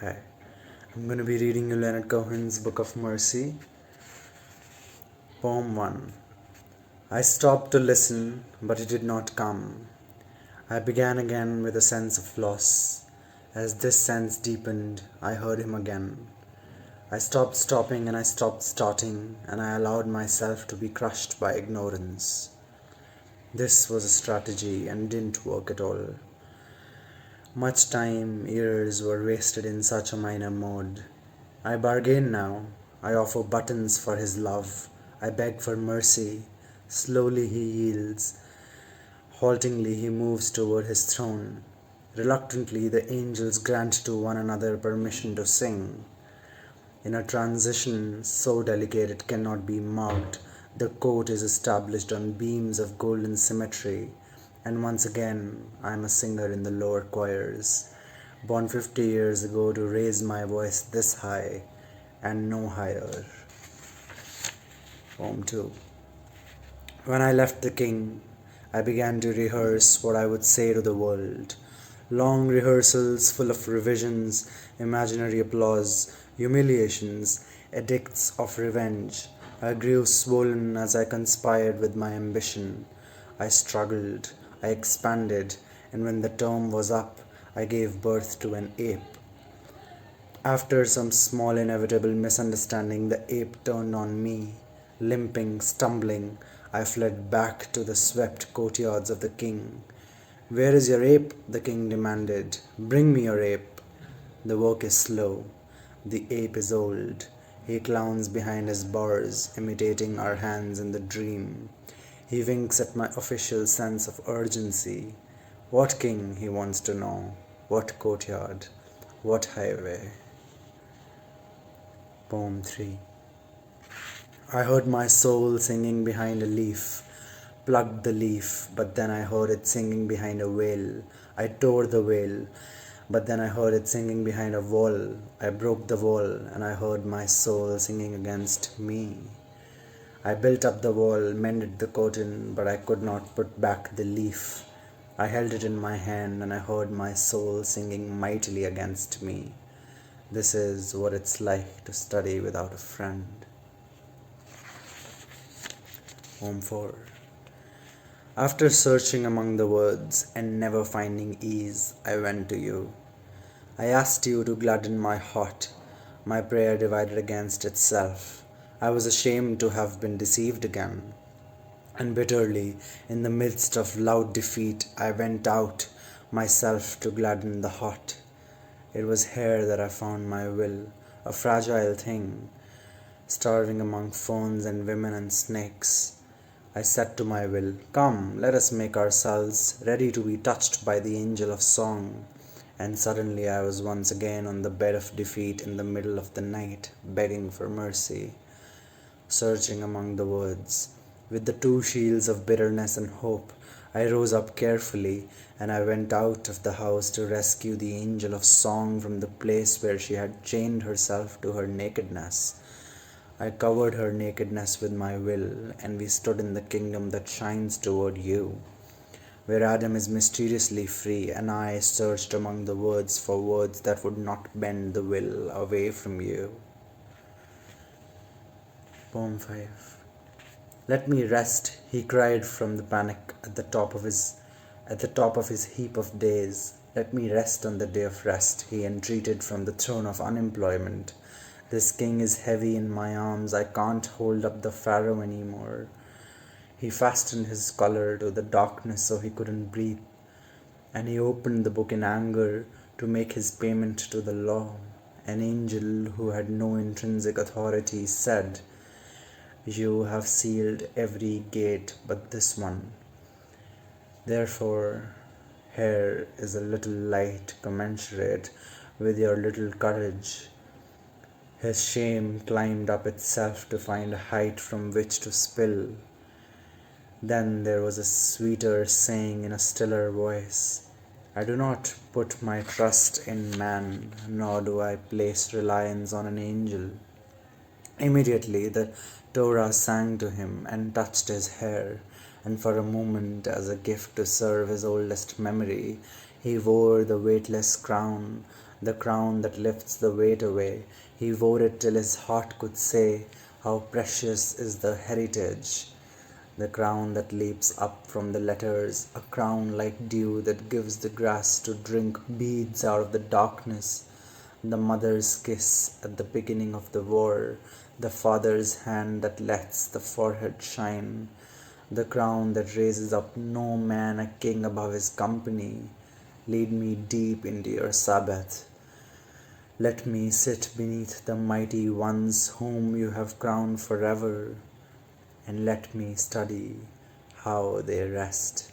Hi, I'm going to be reading you Leonard Cohen's Book of Mercy. Poem 1. I stopped to listen, but it did not come. I began again with a sense of loss. As this sense deepened, I heard him again. I stopped stopping and I stopped starting, and I allowed myself to be crushed by ignorance. This was a strategy and didn't work at all. Much time, years were wasted in such a minor mode. I bargain now. I offer buttons for his love. I beg for mercy. Slowly he yields. Haltingly he moves toward his throne. Reluctantly the angels grant to one another permission to sing. In a transition so delicate it cannot be marked, the court is established on beams of golden symmetry. And once again, I am a singer in the lower choirs, born 50 years ago to raise my voice this high and no higher. Poem 2. When I left the king, I began to rehearse what I would say to the world. Long rehearsals full of revisions, imaginary applause, humiliations, edicts of revenge. I grew swollen as I conspired with my ambition. I struggled, I expanded, and when the term was up, I gave birth to an ape. After some small inevitable misunderstanding, the ape turned on me. Limping, stumbling, I fled back to the swept courtyards of the king. Where is your ape? The king demanded. Bring me your ape. The work is slow. The ape is old. He clowns behind his bars, imitating our hands in the dream. He winks at my official sense of urgency. What king, he wants to know? What courtyard? What highway? Poem 3. I heard my soul singing behind a leaf. Plucked the leaf, but then I heard it singing behind a veil. I tore the veil, but then I heard it singing behind a wall. I broke the wall, and I heard my soul singing against me. I built up the wall, mended the curtain, but I could not put back the leaf. I held it in my hand, and I heard my soul singing mightily against me. This is what it's like to study without a friend. Poem 4. After searching among the words and never finding ease, I went to you. I asked you to gladden my heart. My prayer divided against itself. I was ashamed to have been deceived again. And bitterly, in the midst of loud defeat, I went out myself to gladden the heart. It was here that I found my will, a fragile thing, starving among ferns and women and snakes. I said to my will, come, let us make ourselves ready to be touched by the angel of song. And suddenly I was once again on the bed of defeat in the middle of the night, begging for mercy, searching among the words. With the two shields of bitterness and hope, I rose up carefully, and I went out of the house to rescue the angel of song from the place where she had chained herself to her nakedness. I covered her nakedness with my will, and we stood in the kingdom that shines toward you, where Adam is mysteriously free, and I searched among the words for words that would not bend the will away from you. Poem 5. Let me rest, he cried from the panic at the top of his heap of days. Let me rest on the day of rest, he entreated from the throne of unemployment. This king is heavy in my arms, I can't hold up the pharaoh anymore. He fastened his collar to the darkness so he couldn't breathe, and he opened the book in anger to make his payment to the law. An angel who had no intrinsic authority said, you have sealed every gate but this one. Therefore, here is a little light commensurate with your little courage. His shame climbed up itself to find a height from which to spill. Then there was a sweeter saying in a stiller voice, I do not put my trust in man, nor do I place reliance on an angel. Immediately the Torah sang to him and touched his hair, and for a moment, as a gift to serve his oldest memory, he wore the weightless crown the crown that lifts the weight away. He wore it till his heart could say, how precious is the heritage. The crown that leaps up from the letters, a crown like dew that gives the grass to drink beads out of the darkness. The mother's kiss at the beginning of the war, the father's hand that lets the forehead shine, the crown that raises up no man a king above his company. Lead me deep into your Sabbath. Let me sit beneath the mighty ones whom you have crowned forever, and let me study how they rest.